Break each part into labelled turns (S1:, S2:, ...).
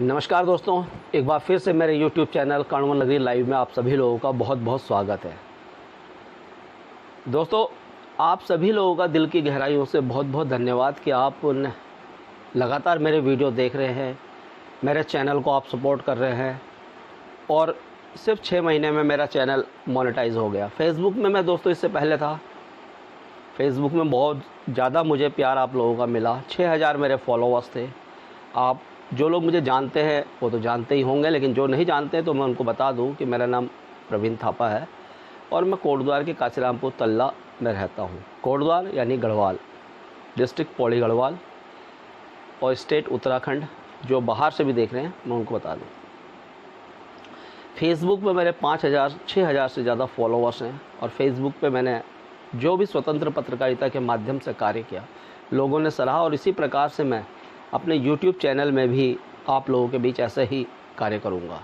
S1: नमस्कार दोस्तों, एक बार फिर से मेरे YouTube चैनल कानून नगरी लाइव में आप सभी लोगों का बहुत बहुत स्वागत है। दोस्तों, आप सभी लोगों का दिल की गहराइयों से बहुत बहुत धन्यवाद कि आप लगातार मेरे वीडियो देख रहे हैं, मेरे चैनल को आप सपोर्ट कर रहे हैं। और सिर्फ 6 महीने में मेरा चैनल मोनेटाइज हो गया। फेसबुक में मैं दोस्तों इससे पहले था, फेसबुक में बहुत ज़्यादा मुझे प्यार आप लोगों का मिला। 6000 मेरे फॉलोअर्स थे। आप जो लोग मुझे जानते हैं वो तो जानते ही होंगे, लेकिन जो नहीं जानते हैं तो मैं उनको बता दूं कि मेरा नाम प्रवीण थापा है और मैं कोटद्वार के काशीरामपुर तल्ला में रहता हूं। कोटद्वार यानी गढ़वाल, डिस्ट्रिक्ट पौड़ी गढ़वाल और स्टेट उत्तराखंड। जो बाहर से भी देख रहे हैं मैं उनको बता दूं। फेसबुक पे मेरे 5000-6000 से ज़्यादा फॉलोअर्स हैं और फेसबुक पे मैंने जो भी स्वतंत्र पत्रकारिता के माध्यम से कार्य किया, लोगों ने सराहा। और इसी प्रकार से मैं अपने YouTube चैनल में भी आप लोगों के बीच ऐसे ही कार्य करूंगा।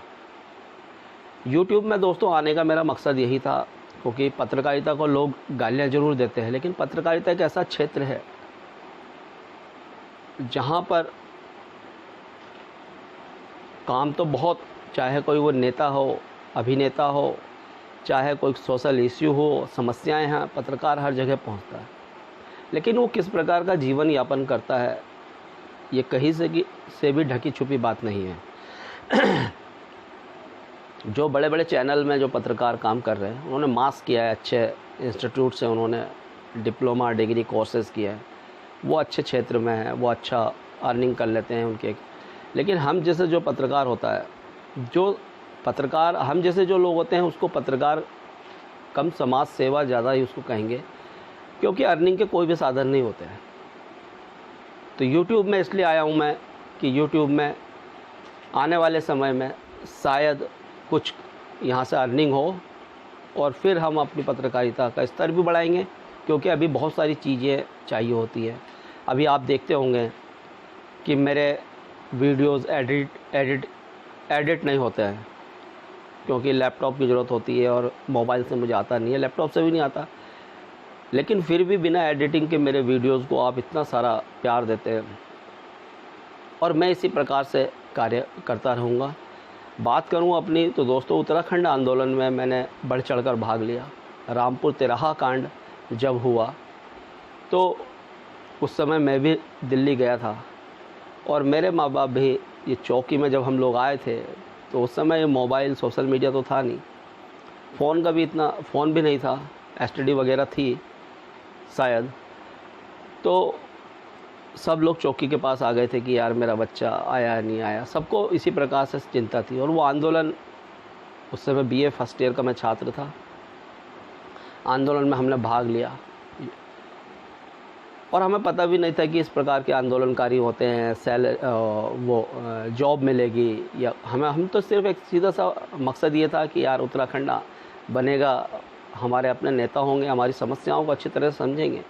S1: YouTube में दोस्तों आने का मेरा मकसद यही था, क्योंकि पत्रकारिता को लोग गालियां ज़रूर देते हैं, लेकिन पत्रकारिता एक ऐसा क्षेत्र है जहां पर काम तो बहुत, चाहे कोई वो नेता हो, अभिनेता हो, चाहे कोई सोशल इश्यू हो, समस्याएं हैं, पत्रकार हर जगह पहुंचता है। लेकिन वो किस प्रकार का जीवन यापन करता है, ये कहीं से भी ढकी छुपी बात नहीं है। जो बड़े बड़े चैनल में जो पत्रकार काम कर रहे हैं, उन्होंने मास किया है, अच्छे इंस्टीट्यूट से उन्होंने डिप्लोमा डिग्री कोर्सेज़ किया है, वो अच्छे क्षेत्र में है, वो अच्छा अर्निंग कर लेते हैं उनके। लेकिन हम जैसे जो पत्रकार होता है, जो पत्रकार हम जैसे जो लोग होते हैं, उसको पत्रकार कम, समाज सेवा ज़्यादा ही उसको कहेंगे, क्योंकि अर्निंग के कोई भी साधन नहीं होते हैं। तो YouTube में इसलिए आया हूँ मैं कि YouTube में आने वाले समय में शायद कुछ यहाँ से अर्निंग हो और फिर हम अपनी पत्रकारिता का स्तर भी बढ़ाएंगे, क्योंकि अभी बहुत सारी चीज़ें चाहिए होती है। अभी आप देखते होंगे कि मेरे वीडियोस एडिट नहीं होते हैं, क्योंकि लैपटॉप की ज़रूरत होती है और मोबाइल से मुझे आता नहीं है, लैपटॉप से भी नहीं आता। लेकिन फिर भी बिना एडिटिंग के मेरे वीडियोस को आप इतना सारा प्यार देते हैं और मैं इसी प्रकार से कार्य करता रहूँगा। बात करूँ अपनी, तो दोस्तों उत्तराखंड आंदोलन में मैंने बढ़ चढ़कर भाग लिया। रामपुर तिराहा कांड जब हुआ तो उस समय मैं भी दिल्ली गया था और मेरे माँ बाप भी ये चौकी में जब हम लोग आए थे, तो उस समय मोबाइल, सोशल मीडिया तो था नहीं, फ़ोन का भी इतना फ़ोन भी नहीं था, STD वगैरह थी शायद। तो सब लोग चौकी के पास आ गए थे कि यार मेरा बच्चा आया नहीं आया, सबको इसी प्रकार से चिंता थी। और वो आंदोलन, उस समय BA फर्स्ट ईयर का मैं छात्र था, आंदोलन में हमने भाग लिया और हमें पता भी नहीं था कि इस प्रकार के आंदोलनकारी होते हैं, जॉब मिलेगी या हम तो सिर्फ एक सीधा सा मकसद ये था कि यार उत्तराखंड बनेगा, हमारे अपने नेता होंगे, हमारी समस्याओं को अच्छी तरह से समझेंगे।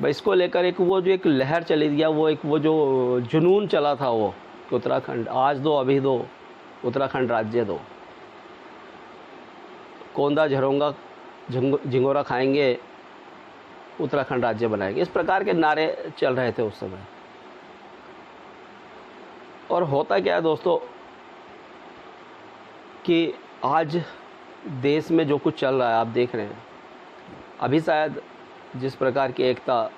S1: भाई इसको लेकर एक लहर चली गया, वो जो जुनून चला था, वो कि उत्तराखंड आज दो, अभी दो, उत्तराखंड राज्य दो, कोंदा झरोंगा झिंगोरा खाएंगे, उत्तराखंड राज्य बनाएंगे, इस प्रकार के नारे चल रहे थे उस समय। और होता क्या है दोस्तों कि आज देश में जो कुछ चल रहा है आप देख रहे हैं। अभी शायद जिस प्रकार की एकता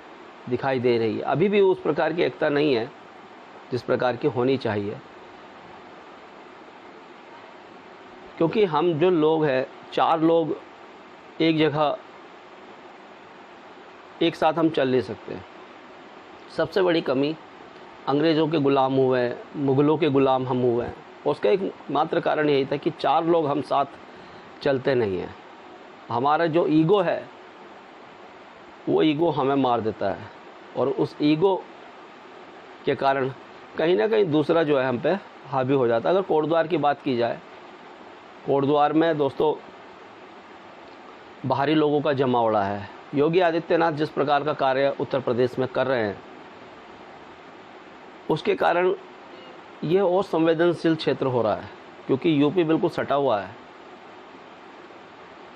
S1: दिखाई दे रही है, अभी भी उस प्रकार की एकता नहीं है जिस प्रकार की होनी चाहिए, क्योंकि हम जो लोग हैं, 4 लोग एक जगह एक साथ हम चल नहीं सकते। सबसे बड़ी कमी, अंग्रेज़ों के ग़ुलाम हुए, मुग़लों के ग़ुलाम हम हुए हैं। उसका एक मात्र कारण यही था कि 4 लोग हम साथ चलते नहीं हैं। हमारा जो ईगो है, वो ईगो हमें मार देता है और उस ईगो के कारण कहीं ना कहीं दूसरा जो है हम पे हावी हो जाता है। अगर कोटद्वार की बात की जाए, कोटद्वार में दोस्तों बाहरी लोगों का जमावड़ा है। योगी आदित्यनाथ जिस प्रकार का कार्य उत्तर प्रदेश में कर रहे हैं, उसके कारण यह और संवेदनशील क्षेत्र हो रहा है, क्योंकि यूपी बिल्कुल सटा हुआ है।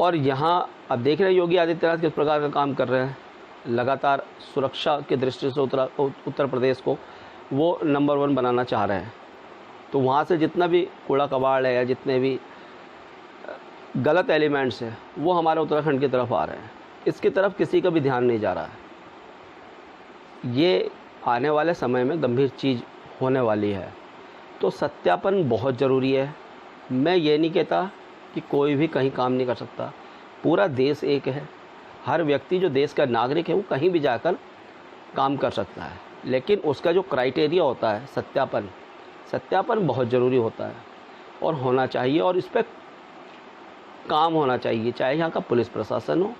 S1: और यहाँ अब देख रहे हैं योगी आदित्यनाथ किस प्रकार का काम कर रहे हैं। लगातार सुरक्षा की दृष्टि से उत्तर प्रदेश को वो नंबर 1 बनाना चाह रहे हैं। तो वहाँ से जितना भी कूड़ा कबाड़ है या जितने भी गलत एलिमेंट्स हैं वो हमारे उत्तराखंड की तरफ आ रहे हैं। इसकी तरफ किसी का भी ध्यान नहीं जा रहा है। ये आने वाले समय में गंभीर चीज़ होने वाली है। तो सत्यापन बहुत ज़रूरी है। मैं ये नहीं कहता कि कोई भी कहीं काम नहीं कर सकता। पूरा देश एक है। हर व्यक्ति जो देश का नागरिक है वो कहीं भी जाकर काम कर सकता है, लेकिन उसका जो क्राइटेरिया होता है सत्यापन बहुत ज़रूरी होता है और होना चाहिए, और इस पर काम होना चाहिए। चाहे यहाँ का पुलिस प्रशासन हो,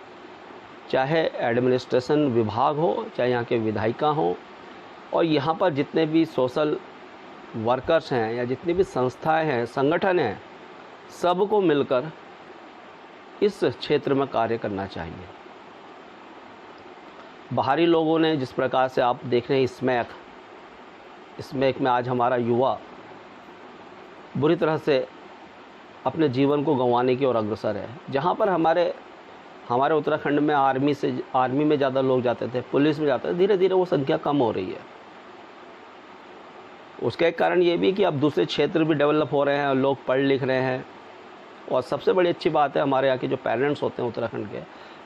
S1: चाहे एडमिनिस्ट्रेशन विभाग हो, चाहे यहाँ के विधायिका हों, और यहाँ पर जितने भी सोशल वर्कर्स हैं या जितनी भी संस्थाएं हैं, संगठन हैं, सबको मिलकर इस क्षेत्र में कार्य करना चाहिए। बाहरी लोगों ने जिस प्रकार से आप देख रहे हैं स्मैक में आज हमारा युवा बुरी तरह से अपने जीवन को गंवाने की ओर अग्रसर है। जहाँ पर हमारे उत्तराखंड में आर्मी में ज़्यादा लोग जाते थे, पुलिस में जाते थे, धीरे धीरे वो संख्या कम हो रही है। उसका एक कारण ये भी कि अब दूसरे क्षेत्र भी डेवलप हो रहे हैं, लोग पढ़ लिख रहे हैं। और सबसे बड़ी अच्छी बात है, हमारे यहाँ के जो पेरेंट्स होते हैं उत्तराखंड के,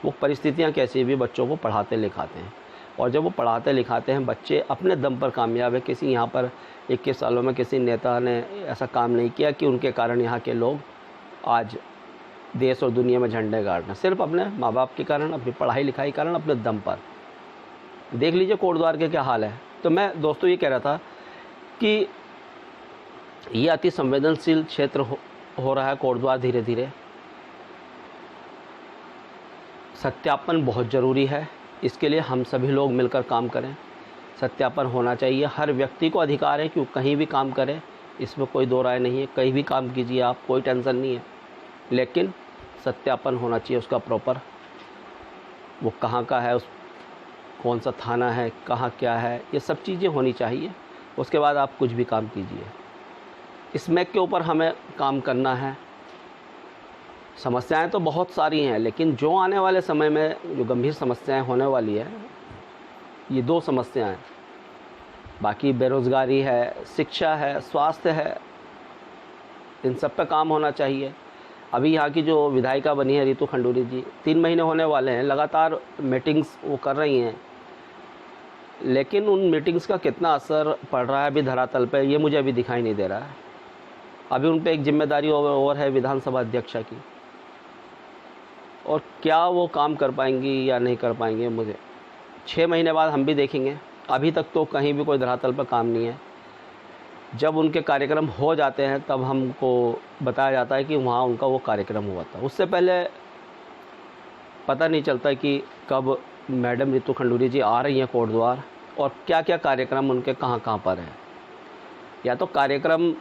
S1: वो परिस्थितियाँ कैसी भी बच्चों को पढ़ाते लिखाते हैं, और जब वो पढ़ाते लिखाते हैं बच्चे अपने दम पर कामयाब है। किसी यहाँ पर 21 सालों में किसी नेता ने ऐसा काम नहीं किया कि उनके कारण यहाँ के लोग आज देश और दुनिया में झंडे गाड़ रहे हैं। सिर्फ अपने माँ बाप के कारण, अपनी पढ़ाई लिखाई के कारण, अपने दम पर। देख लीजिए कोटद्वार के क्या हाल है। तो मैं दोस्तों ये कह रहा था कि ये अति संवेदनशील क्षेत्र हो रहा है कोटद्वार। धीरे धीरे सत्यापन बहुत ज़रूरी है। इसके लिए हम सभी लोग मिलकर काम करें। सत्यापन होना चाहिए। हर व्यक्ति को अधिकार है कि वो कहीं भी काम करे, इसमें कोई दो राय नहीं है। कहीं भी काम कीजिए आप, कोई टेंशन नहीं है, लेकिन सत्यापन होना चाहिए उसका प्रॉपर। वो कहाँ का है, उस कौन सा थाना है, कहाँ क्या है, ये सब चीज़ें होनी चाहिए। उसके बाद आप कुछ भी काम कीजिए। स्मैक के ऊपर हमें काम करना है। समस्याएं तो बहुत सारी हैं, लेकिन जो आने वाले समय में जो गंभीर समस्याएं होने वाली है, ये 2 समस्याएं। बाकी बेरोज़गारी है, शिक्षा है, स्वास्थ्य है, इन सब पे काम होना चाहिए। अभी यहाँ की जो विधायिका बनी है रितु खंडूरी जी, 3 महीने होने वाले हैं, लगातार मीटिंग्स वो कर रही हैं, लेकिन उन मीटिंग्स का कितना असर पड़ रहा है अभी धरातल पे, ये मुझे अभी दिखाई नहीं दे रहा है। अभी उन पे एक जिम्मेदारी और है विधानसभा अध्यक्षा की, और क्या वो काम कर पाएंगी या नहीं कर पाएंगे, मुझे 6 महीने बाद हम भी देखेंगे। अभी तक तो कहीं भी कोई धरातल पर काम नहीं है। जब उनके कार्यक्रम हो जाते हैं तब हमको बताया जाता है कि वहाँ उनका वो कार्यक्रम हुआ था। उससे पहले पता नहीं चलता कि कब मैडम रितु खंडूरी जी आ रही हैं कोटद्वार, और क्या क्या कार्यक्रम उनके कहाँ कहाँ पर हैं। या तो कार्यक्रम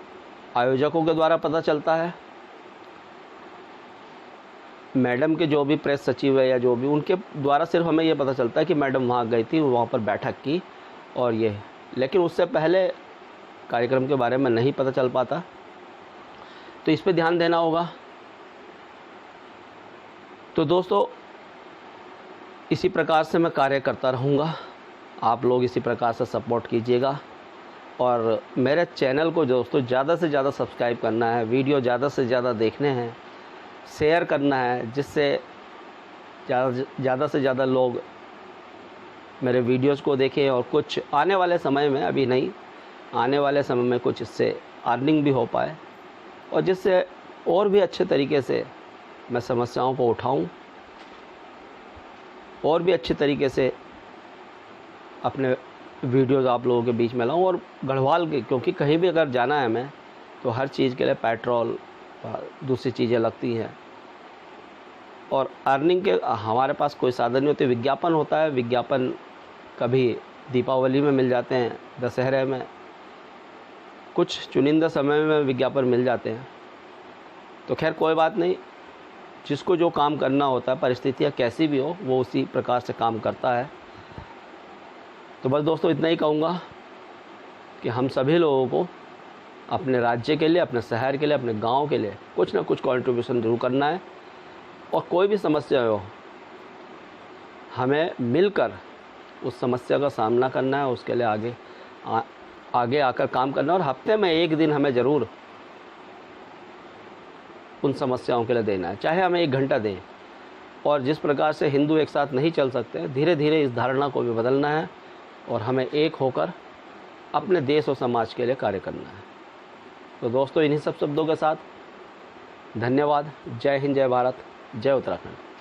S1: आयोजकों के द्वारा पता चलता है, मैडम के जो भी प्रेस सचिव है या जो भी, उनके द्वारा सिर्फ हमें ये पता चलता है कि मैडम वहाँ गई थी, वहाँ पर बैठक की और ये, लेकिन उससे पहले कार्यक्रम के बारे में नहीं पता चल पाता। तो इस पे ध्यान देना होगा। तो दोस्तों, इसी प्रकार से मैं कार्य करता रहूँगा। आप लोग इसी प्रकार से सपोर्ट कीजिएगा, और मेरे चैनल को दोस्तों ज़्यादा से ज़्यादा सब्सक्राइब करना है, वीडियो ज़्यादा से ज़्यादा देखने हैं, शेयर करना है, जिससे ज़्यादा से ज़्यादा लोग मेरे वीडियोस को देखें, और कुछ आने वाले समय में, अभी नहीं, आने वाले समय में कुछ इससे अर्निंग भी हो पाए, और जिससे और भी अच्छे तरीके से मैं समस्याओं को उठाऊं, और भी अच्छे तरीके से अपने वीडियोस आप लोगों के बीच में लाऊं, और गढ़वाल के, क्योंकि कहीं भी अगर जाना है मैं, तो हर चीज़ के लिए पेट्रोल, दूसरी चीज़ें लगती हैं, और अर्निंग के हमारे पास कोई साधन नहीं होते। विज्ञापन होता है, विज्ञापन कभी दीपावली में मिल जाते हैं, दशहरे में, कुछ चुनिंदा समय में विज्ञापन मिल जाते हैं। तो खैर कोई बात नहीं, जिसको जो काम करना होता है, परिस्थितियाँ कैसी भी हो, वो उसी प्रकार से काम करता है। तो बस दोस्तों इतना ही कहूँगा कि हम सभी लोगों को अपने राज्य के लिए, अपने शहर के लिए, अपने गांव के लिए कुछ ना कुछ कंट्रीब्यूशन जरूर करना है, और कोई भी समस्या हो, हमें मिलकर उस समस्या का सामना करना है, उसके लिए आगे आकर काम करना, और हफ्ते में एक दिन हमें ज़रूर उन समस्याओं के लिए देना है, चाहे हमें 1 घंटा दें। और जिस प्रकार से हिंदू एक साथ नहीं चल सकते, धीरे धीरे इस धारणा को भी बदलना है और हमें एक होकर अपने देश और समाज के लिए कार्य करना है। तो दोस्तों, इन्हीं सब शब्दों के साथ धन्यवाद। जय हिंद, जय भारत, जय उत्तराखंड।